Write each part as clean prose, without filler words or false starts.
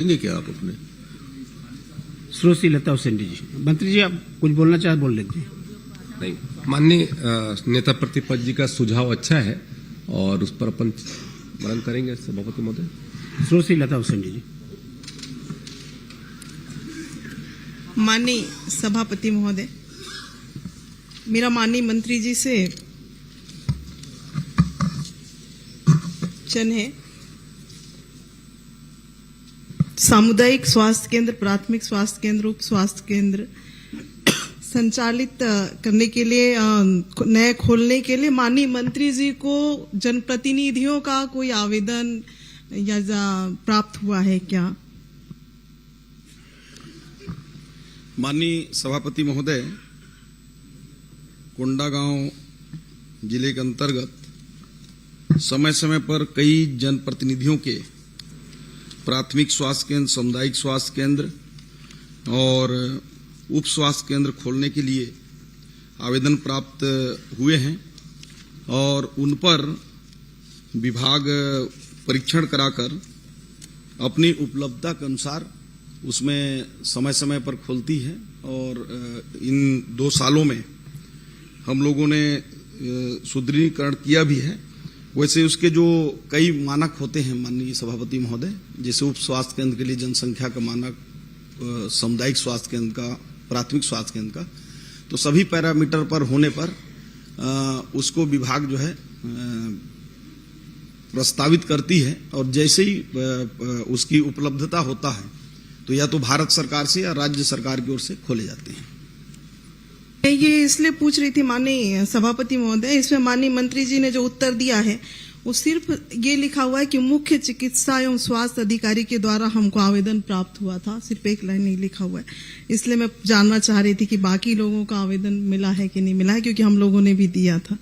क्या आप अपने श्रोती लता हुसैन जी। मंत्री जी, आप कुछ बोलना चाहे बोल लीजिए। नहीं, माननीय नेता प्रतिपक्ष जी का सुझाव अच्छा है और उस पर अपन मनन करेंगे। सभापति महोदय, श्रोती लता हुसैन जी। माननीय सभापति महोदय, मेरा माननीय मंत्री जी से प्रश्न है। सामुदायिक स्वास्थ्य केंद्र, प्राथमिक स्वास्थ्य केंद्र, उप स्वास्थ्य केंद्र संचालित करने के लिए, नए खोलने के लिए माननीय मंत्री जी को जनप्रतिनिधियों का कोई आवेदन या प्राप्त हुआ है क्या? माननीय सभापति महोदय, कोंडागांव जिले के अंतर्गत समय समय पर कई जनप्रतिनिधियों के प्राथमिक स्वास्थ्य केंद्र, सामुदायिक स्वास्थ्य केंद्र और उप स्वास्थ्य केंद्र खोलने के लिए आवेदन प्राप्त हुए हैं और उन पर विभाग परीक्षण कराकर अपनी उपलब्धता के अनुसार उसमें समय समय पर खोलती है। और इन 2 सालों में हम लोगों ने सुदृढ़ीकरण किया भी है। वैसे उसके जो कई मानक होते हैं माननीय सभापति महोदय, जैसे उप स्वास्थ्य केंद्र के लिए जनसंख्या का मानक, सामुदायिक स्वास्थ्य केंद्र का, प्राथमिक स्वास्थ्य केंद्र का, तो सभी पैरामीटर पर होने पर उसको विभाग जो है प्रस्तावित करती है और जैसे ही उसकी उपलब्धता होता है तो या तो भारत सरकार से या राज्य सरकार की ओर से खोले जाते हैं। ये इसलिए पूछ रही थी माननीय सभापति महोदय, इसमें माननीय मंत्री जी ने जो उत्तर दिया है वो सिर्फ ये लिखा हुआ है कि मुख्य चिकित्सा एवं स्वास्थ्य अधिकारी के द्वारा हमको आवेदन प्राप्त हुआ था, सिर्फ एक लाइन नहीं लिखा हुआ है। इसलिए मैं जानना चाह रही थी कि बाकी लोगों का आवेदन मिला है कि नहीं मिला है, क्योंकि हम लोगों ने भी दिया था।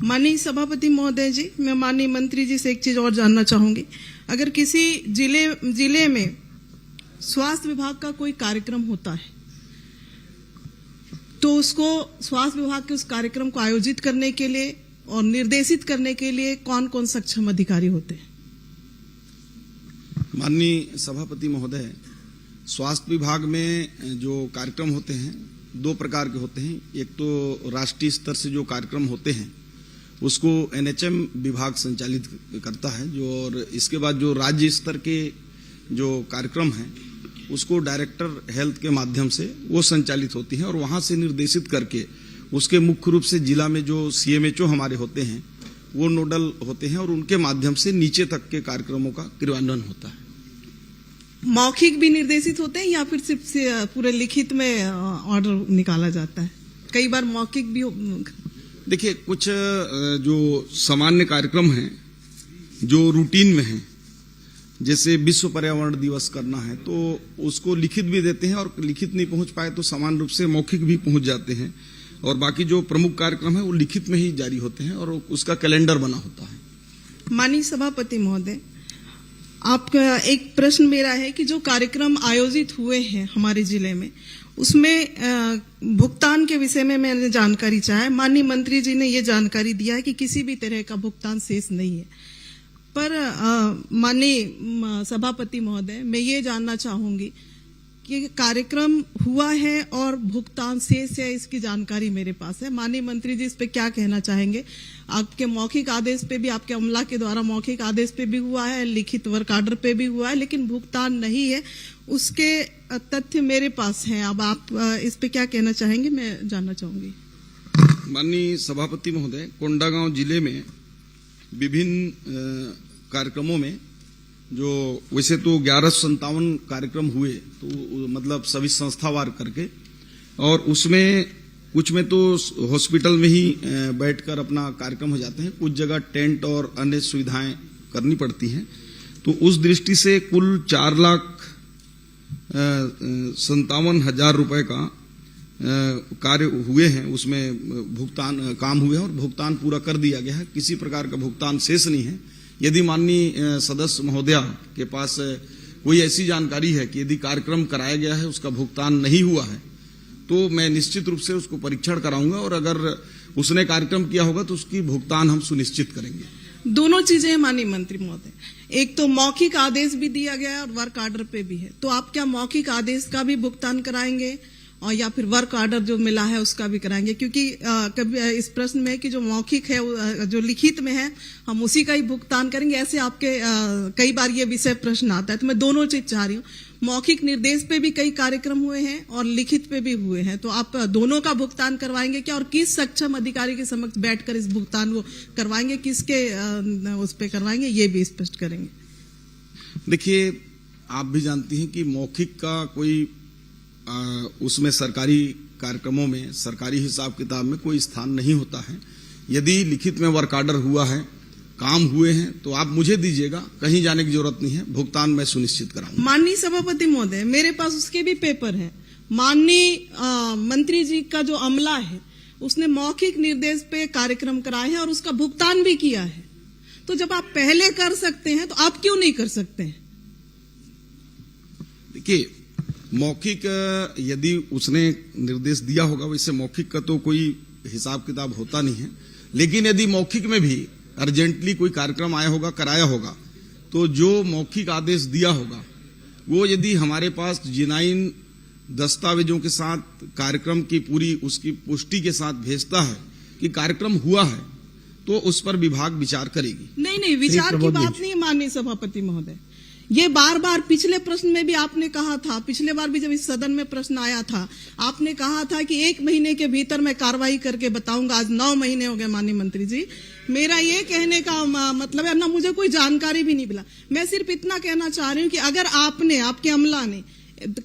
माननीय सभापति महोदय जी, मैं माननीय मंत्री जी से एक चीज और जानना चाहूंगी। अगर किसी जिले में स्वास्थ्य विभाग का कोई कार्यक्रम होता है तो उसको स्वास्थ्य विभाग के उस कार्यक्रम को आयोजित करने के लिए और निर्देशित करने के लिए कौन कौन सक्षम अधिकारी होते हैं? माननीय सभापति महोदय, स्वास्थ्य विभाग में जो कार्यक्रम होते हैं 2 प्रकार के होते हैं। एक तो राष्ट्रीय स्तर से जो कार्यक्रम होते हैं उसको NHM विभाग संचालित करता है, जो और इसके बाद जो राज्य स्तर के जो कार्यक्रम हैं उसको डायरेक्टर हेल्थ के माध्यम से वो संचालित होती है और वहां से निर्देशित करके उसके मुख्य रूप से जिला में जो CMHO हमारे होते हैं वो नोडल होते हैं और उनके माध्यम से नीचे तक के कार्यक्रमों का क्रियान्वयन होता है। मौखिक भी निर्देशित होते हैं या फिर सिर्फ पूरे लिखित में ऑर्डर निकाला जाता है? कई बार मौखिक भी देखिए, कुछ जो सामान्य कार्यक्रम हैं जो रूटीन में हैं, जैसे विश्व पर्यावरण दिवस करना है तो उसको लिखित भी देते हैं और लिखित नहीं पहुंच पाए तो सामान्य रूप से मौखिक भी पहुंच जाते हैं। और बाकी जो प्रमुख कार्यक्रम है वो लिखित में ही जारी होते हैं और उसका कैलेंडर बना होता है। माननीय सभापति महोदय, आपका एक प्रश्न मेरा है कि जो कार्यक्रम आयोजित हुए हैं हमारे जिले में उसमें भुगतान के विषय में मैंने जानकारी चाहा। माननीय मंत्री जी ने ये जानकारी दिया है कि किसी भी तरह का भुगतान शेष नहीं है, पर माननीय सभापति महोदय, मैं ये जानना चाहूंगी कि कार्यक्रम हुआ है और भुगतान शेष है, इसकी जानकारी मेरे पास है। माननीय मंत्री जी इस पे क्या कहना चाहेंगे? आपके मौखिक आदेश पे भी, आपके अमला के द्वारा मौखिक आदेश पे भी हुआ है, लिखित वर्क आर्डर पे भी हुआ है, लेकिन भुगतान नहीं है, उसके तथ्य मेरे पास हैं। अब आप इस पे क्या कहना चाहेंगे, मैं जानना चाहूंगी। माननीय सभापति महोदय, कोंडागांव जिले में विभिन्न कार्यक्रमों में जो वैसे तो 1157 कार्यक्रम हुए, तो मतलब सभी संस्थावार करके, और उसमें कुछ में तो हॉस्पिटल में ही बैठकर अपना कार्यक्रम हो जाते हैं, कुछ जगह टेंट और अन्य सुविधाएं करनी पड़ती हैं। तो उस दृष्टि से कुल 4,57,000 रुपए का कार्य हुए हैं, उसमें भुगतान काम हुए हैं और भुगतान पूरा कर दिया गया है। किसी प्रकार का भुगतान शेष नहीं है। यदि माननीय सदस्य महोदया के पास कोई ऐसी जानकारी है कि यदि कार्यक्रम कराया गया है उसका भुगतान नहीं हुआ है तो मैं निश्चित रूप से उसको परीक्षण कराऊंगा और अगर उसने कार्यक्रम किया होगा तो उसकी भुगतान हम सुनिश्चित करेंगे। दोनों चीजें हैं माननीय मंत्री महोदय। एक तो मौखिक आदेश भी दिया गया है और वर्क ऑर्डर पे भी है। तो आप क्या मौखिक आदेश का भी भुगतान कराएंगे और या फिर वर्क ऑर्डर जो मिला है उसका भी कराएंगे? क्योंकि कभी इस प्रश्न में कि जो मौखिक है, जो लिखित में है, हम उसी का ही भुगतान करेंगे, ऐसे आपके कई बार ये विषय प्रश्न आता है। तो मैं दोनों चीज चाह रही हूँ। मौखिक निर्देश पे भी कई कार्यक्रम हुए हैं और लिखित पे भी हुए हैं, तो आप दोनों का भुगतान करवाएंगे क्या? और किस सक्षम अधिकारी के समक्ष बैठकर इस भुगतान को करवाएंगे, किसके उस पे करवाएंगे, ये भी स्पष्ट करेंगे। देखिए, आप भी जानती हैं कि मौखिक का कोई उसमें सरकारी कार्यक्रमों में, सरकारी हिसाब किताब में कोई स्थान नहीं होता है। यदि लिखित में वर्क ऑर्डर हुआ है, काम हुए हैं, तो आप मुझे दीजिएगा, कहीं जाने की जरूरत नहीं है, भुगतान मैं सुनिश्चित कराऊंगा। माननीय सभापति महोदय, मेरे पास उसके भी पेपर हैं। माननीय मंत्री जी का जो अमला है उसने मौखिक निर्देश पे कार्यक्रम कराए हैं और उसका भुगतान भी किया है। तो जब आप पहले कर सकते हैं तो आप क्यों नहीं कर सकते हैं? देखिए, मौखिक यदि उसने निर्देश दिया होगा, वैसे मौखिक का तो कोई हिसाब किताब होता नहीं है, लेकिन यदि मौखिक में भी अर्जेंटली कोई कार्यक्रम आया होगा, कराया होगा, तो जो मौखिक आदेश दिया होगा वो यदि हमारे पास जेन्युइन दस्तावेजों के साथ कार्यक्रम की पूरी उसकी पुष्टि के साथ भेजता है कि कार्यक्रम हुआ है, तो उस पर विभाग विचार करेगी। नहीं, विचार की बात नहीं है माननीय सभापति महोदय। ये बार बार पिछले प्रश्न में भी आपने कहा था, पिछले बार भी जब इस सदन में प्रश्न आया था, आपने कहा था कि 1 महीने के भीतर मैं कार्रवाई करके बताऊंगा। आज 9 महीने हो गए माननीय मंत्री जी। मेरा ये कहने का मतलब है, ना मुझे कोई जानकारी भी नहीं मिला। मैं सिर्फ इतना कहना चाह रही हूँ कि अगर आपने, आपके अमला ने,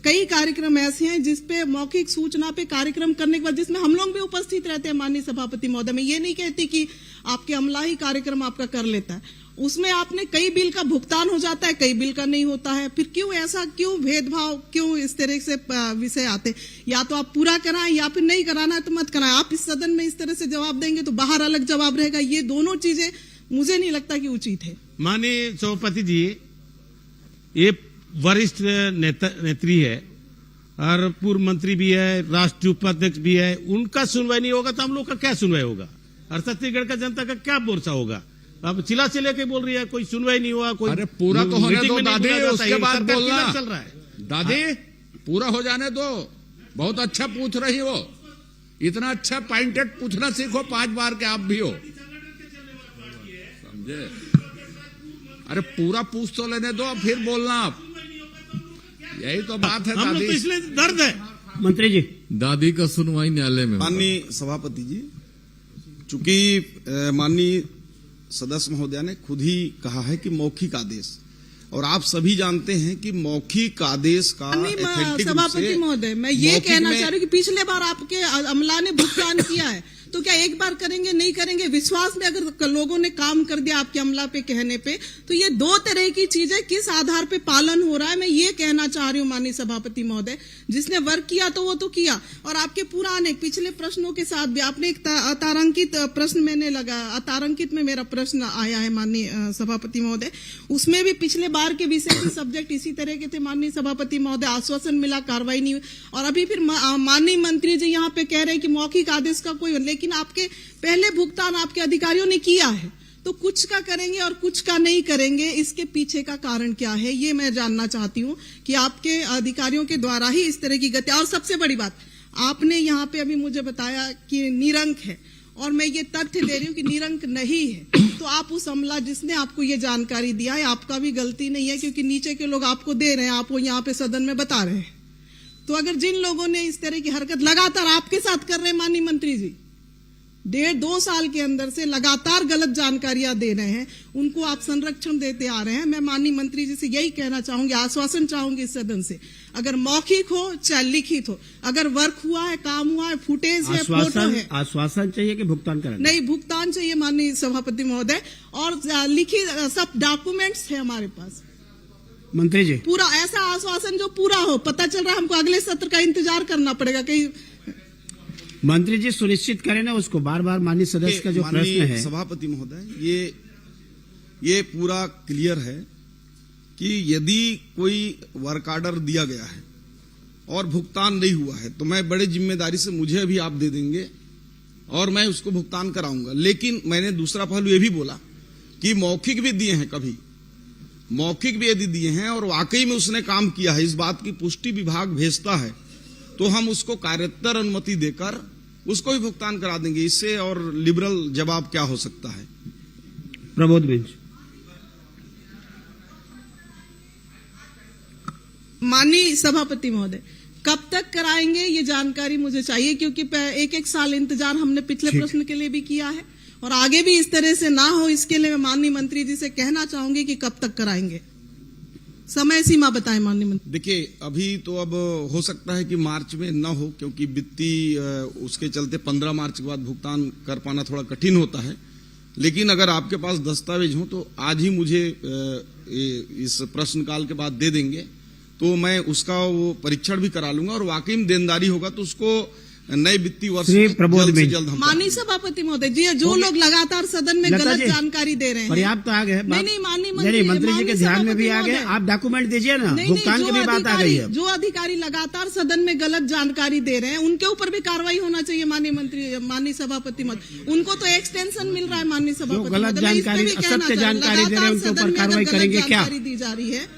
कई कार्यक्रम ऐसे हैं जिसपे मौखिक सूचना पे कार्यक्रम करने के बाद जिसमें हम लोग भी उपस्थित रहते हैं माननीय सभापति महोदय। मैं ये नहीं कहती कि आपके अमला ही कार्यक्रम आपका कर लेता है, उसमें आपने कई बिल का भुगतान हो जाता है, कई बिल का नहीं होता है। फिर क्यों ऐसा, क्यों भेदभाव, क्यों इस तरह से विषय आते? या तो आप पूरा कराएं या फिर नहीं कराना है तो मत कराएं। आप इस सदन में इस तरह से जवाब देंगे तो बाहर अलग जवाब रहेगा। ये दोनों चीजें मुझे नहीं लगता कि उचित है। माननीय सभापति जी, ये वरिष्ठ नेत्री है और पूर्व मंत्री भी है, राष्ट्रीय उपाध्यक्ष भी है, उनका सुनवाई नहीं होगा तो हम लोग का क्या सुनवाई होगा? और छत्तीसगढ़ का जनता का क्या भरोसा होगा? अब चिल्ला से लेके बोल रही है कोई सुनवाई नहीं हुआ, कोई। अरे पूरा तो होने दो दादी, उसके बाद बोलना। चल रहा है दादी, पूरा हो जाने दो। बहुत अच्छा पूछ रही हो, इतना अच्छा पॉइंटेड पूछना सीखो 5 बार के आप भी हो, समझे? अरे पूरा पूछ तो लेने दो, फिर बोलना आप। यही तो बात है हम लोग तो इसलिए दर्द है। मंत्री जी, दादी का सुनवाई न्यायालय में। माननीय सभापति जी, चूंकि माननीय सदस्य महोदय ने खुद ही कहा है कि मौखिक आदेश, और आप सभी जानते हैं कि मौखिक आदेश का सभापति महोदय, मैं ये कहना चाह रही हूँ कि पिछले बार आपके अमला ने भुगतान किया है, तो क्या एक बार करेंगे? नहीं करेंगे। विश्वास में अगर लोगों ने काम कर दिया आपके अमला पे कहने पे, तो ये 2 तरह की चीजें किस आधार पे पालन हो रहा है, मैं ये कहना चाह रही हूँ माननीय सभापति महोदय। जिसने वर्क किया तो वो तो किया, और आपके पुराने पिछले प्रश्नों के साथ भी आपने एक अतारांकित प्रश्न मैंने लगा, अतारांकित में मेरा प्रश्न आया है माननीय सभापति महोदय, उसमें भी पिछले बार के विषय के सब्जेक्ट इसी तरह के थे माननीय सभापति महोदय। आश्वासन मिला, कार्रवाई नहीं हुई, और अभी फिर माननीय मंत्री जी यहाँ पे कह रहे हैं कि मौखिक आदेश का कोई, लेकिन आपके पहले भुगतान आपके अधिकारियों ने किया है, तो कुछ का करेंगे और कुछ का नहीं करेंगे। इसके पीछे का कारण क्या है, ये मैं जानना चाहती हूँ कि आपके अधिकारियों के द्वारा ही इस तरह की गति। और सबसे बड़ी बात, आपने यहाँ पे अभी मुझे बताया कि निरंक है, और मैं ये तथ्य दे रही हूँ कि निरंक नहीं है, तो आप उस अमला जिसने आपको ये जानकारी दिया है, आपका भी गलती नहीं है, क्योंकि नीचे के लोग आपको दे रहे हैं, आप वो यहाँ पे सदन में बता रहे हैं। तो अगर जिन लोगों ने इस तरह की हरकत लगातार आपके साथ कर रहे हैं माननीय मंत्री जी, 1.5-2 साल के अंदर से लगातार गलत जानकारियां दे रहे हैं, उनको आप संरक्षण देते आ रहे हैं। मैं माननीय मंत्री जी से यही कहना चाहूंगी, आश्वासन चाहूंगी इस सदन से, अगर मौखिक हो चाहे लिखित हो, अगर वर्क हुआ है, काम हुआ है, फुटेज है, फोटो है, आश्वासन चाहिए कि भुगतान करें? नहीं, भुगतान चाहिए माननीय सभापति महोदय, और लिखित सब डॉक्यूमेंट्स है हमारे पास। मंत्री जी, पूरा ऐसा आश्वासन जो पूरा हो। पता चल रहा है हमको अगले सत्र का इंतजार करना पड़ेगा कहीं। मंत्री जी सुनिश्चित करें ना उसको, बार बार माननीय सदस्य का जो प्रश्न है। सभापति महोदय, ये पूरा क्लियर है कि यदि कोई वर्क ऑर्डर दिया गया है और भुगतान नहीं हुआ है, तो मैं बड़े जिम्मेदारी से, मुझे अभी आप दे देंगे और मैं उसको भुगतान कराऊंगा। लेकिन मैंने दूसरा पहलू ये भी बोला कि मौखिक भी दिए हैं, कभी मौखिक भी यदि दिए हैं और वाकई में उसने काम किया है, इस बात की पुष्टि विभाग भेजता है, तो हम उसको कार्योत्तर अनुमति देकर उसको भी भुगतान करा देंगे। इससे और लिबरल जवाब क्या हो सकता है। प्रबोध बेंच। माननीय सभापति महोदय, कब तक कराएंगे ये जानकारी मुझे चाहिए, क्योंकि एक एक साल इंतजार हमने पिछले प्रश्न के लिए भी किया है और आगे भी इस तरह से ना हो, इसके लिए मैं माननीय मंत्री जी से कहना चाहूंगी कि कब तक कराएंगे, समय सीमा बताएं माननीय मंत्री। देखिए, अभी तो अब हो सकता है कि मार्च में न हो, क्योंकि वित्तीय उसके चलते 15 मार्च के बाद भुगतान कर पाना थोड़ा कठिन होता है। लेकिन अगर आपके पास दस्तावेज हो तो आज ही मुझे इस प्रश्नकाल के बाद दे देंगे, तो मैं उसका वो परीक्षण भी करा लूंगा और वाकई में देनदारी होगा तो उसको नए वित्तीय वर्ष में जल्द से जल्द हम माननीय सभापति महोदय जी, जो लोग लगातार सदन में गलत जानकारी दे रहे हैं, पर्याप्त आ गए। नहीं माननीय मंत्री जी के ध्यान में भी आ गए, आप डॉक्यूमेंट दीजिए ना, भुगतान की भी बात आ गई है। जो अधिकारी लगातार सदन में गलत जानकारी दे रहे हैं उनके ऊपर भी कार्रवाई होना चाहिए माननीय मंत्री, माननीय सभापति महोदय। उनको तो एक्सटेंशन मिल रहा है माननीय सभापति, गलत जानकारी, असत्य जानकारी दे रहे हैं उनके ऊपर कार्रवाई करेंगे क्या? दी जा रही है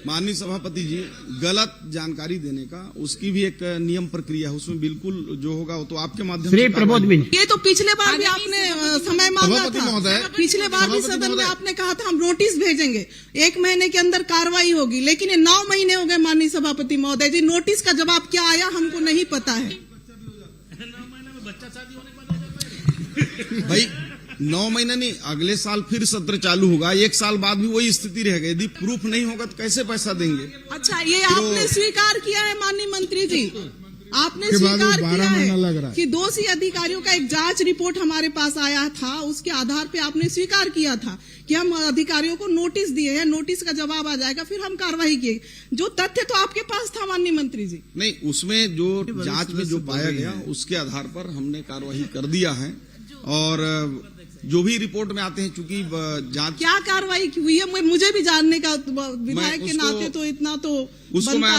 माननीय सभापति जी, गलत जानकारी देने का उसकी भी एक नियम प्रक्रिया है, उसमें बिल्कुल जो होगा वो तो आपके माध्यम से प्रबोध बेंच। ये तो पिछले बार भी आपने समय मांगा था, पिछले बार भी सदन में आपने कहा था हम नोटिस भेजेंगे, 1 महीने के अंदर कार्रवाई होगी, लेकिन ये 9 महीने हो गए माननीय सभापति महोदय जी, नोटिस का जवाब क्या आया हमको नहीं पता है। भाई 9 महीने नहीं, अगले साल फिर सत्र चालू होगा, 1 साल बाद भी वही स्थिति रहेगी। यदि प्रूफ नहीं होगा तो कैसे पैसा देंगे? अच्छा, ये आपने स्वीकार किया है माननीय मंत्री जी, आपने स्वीकार किया है कि दोषी अधिकारियों का एक जांच रिपोर्ट हमारे पास आया था, उसके आधार पे आपने स्वीकार किया था कि हम अधिकारियों को नोटिस दिए हैं, नोटिस का जवाब आ जाएगा, फिर हम कार्रवाई किए। जो तथ्य तो आपके पास था माननीय मंत्री जी। नहीं, उसमें जो जांच में जो पाया गया उसके आधार पर हमने कार्रवाई कर दिया है और जो भी रिपोर्ट में आते हैं, चूंकि जांच क्या कार्रवाई की हुई है मुझे भी जानने का, विधायक के नाते तो इतना तो उसको मैं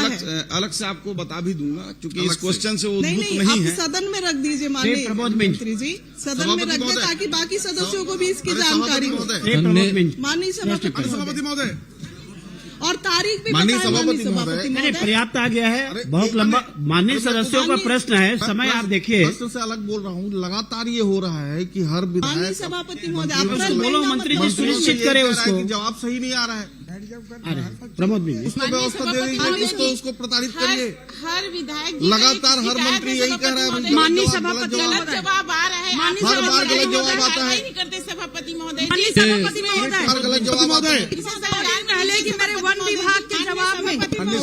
अलग से आपको बता भी दूंगा, चूंकि इस क्वेश्चन से वो उद्भूत नहीं है। सदन में रख दीजिए माननीय मंत्री जी, सदन में रख दे ताकि बाकी सदस्यों को भी इसकी जानकारी हो। माननीय सभापति महोदय, और तारीख भी माननीय बताएं सभापति सभापति नहीं, पर्याप्त आ गया है, बहुत लंबा। माननीय सदस्यों का प्रश्न है, समय आप देखिए। प्रश्न से अलग बोल रहा हूँ, लगातार ये हो रहा है कि हर माननीय विधायक सभापति महोदय, बोलो मंत्री जी सुनिश्चित करे उसको। जवाब सही नहीं आ रहा है, प्रमोद बेंच, उसको व्यवस्था दे दीजिए, उसको प्रताड़ित करिए। हर विधायक लगातार हर मंत्री यही कह रहा है, माननीय सभापति गलत जवाब आ रहा है, हर बार गलत जवाब आता है। नहीं करते सभापति महोदय, सभापति महोदय, हर गलत जवाब आता है। पहले कि मेरे वन विभाग के जवाब में सभापति महोदय,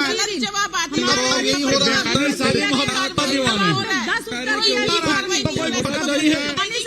गलत जवाब आता है, यही हो रहा है। महात्मा दीवान है। 10 उत्तर